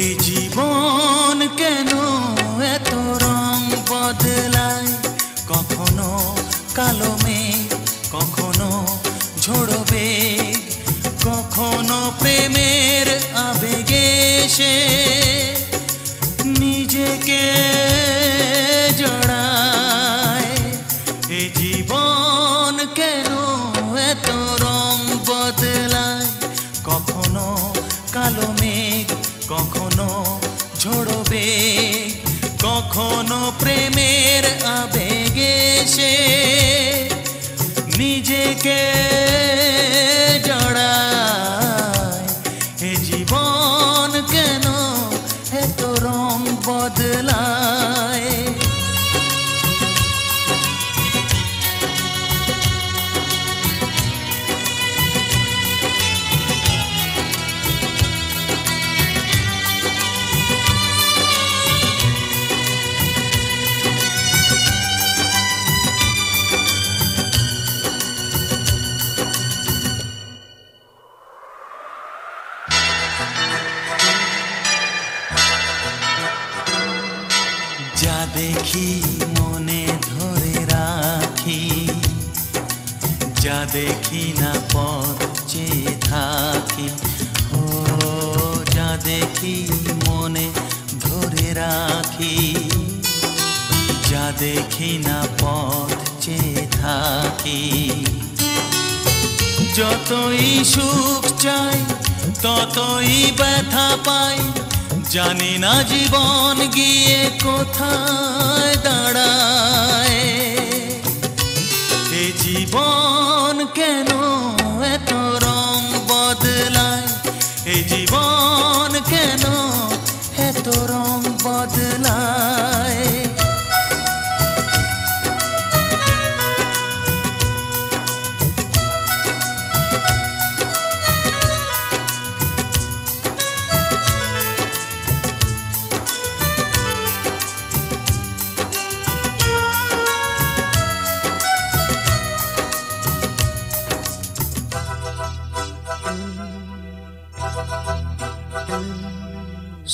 এই জীবন কেন এত রং বদলায়, কখনো কালো মেঘ, কখনো ঝোড়ো বেগ, কখনো প্রেমের আবেগে সে নিজেকে জড়ায়। এই জীবন কেন এত রং বদলায়, কখনো কালো মেঘ, কখনো ঝোড়ো বেগ, কখনো প্রেমের আবেগে সে নিজেকে জড়ায়। এ জীবন কেন এত রং বদলায়। যা দেখি মনে ধরে রাখি, যা দেখি না পথ চেয়ে থাকি। ও যা দেখি মনে ধরে রাখি, যা দেখি না পথ চেয়ে থাকি। যতই সুখ চাই ততই ব্যথা পাই, জানি না জীবন গিয়ে কোথায় দাঁড়ায়। এ জীবন কেন এত রং বদলায়, এ জীবন কেন এত রং বদলায়।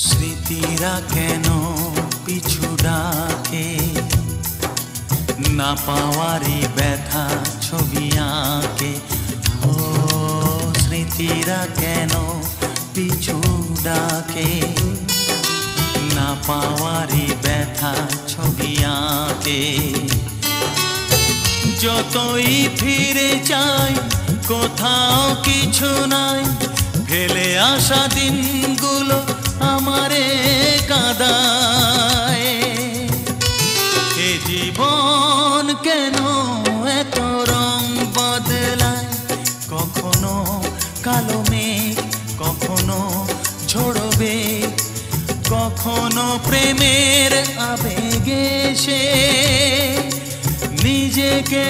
স্মৃতিরা কেন পিছু ডাকে, না পাওয়ারই ব্যথা ছবি আঁকে। ও স্মৃতিরা কেন পিছু ডাকে, না পাওয়ারই ব্যথা ছবি আঁকে। যতই ফিরে চাই কোথাও কিছু নাই, ফেলে আসা দিনগুলো আমারে কাঁদায়। এ জীবন কেন এত রং বদলায়, কখনো কালো মেঘ, কখনো ঝোড়ো বেগ, কখনো প্রেমের আবেগে সে নিজেকে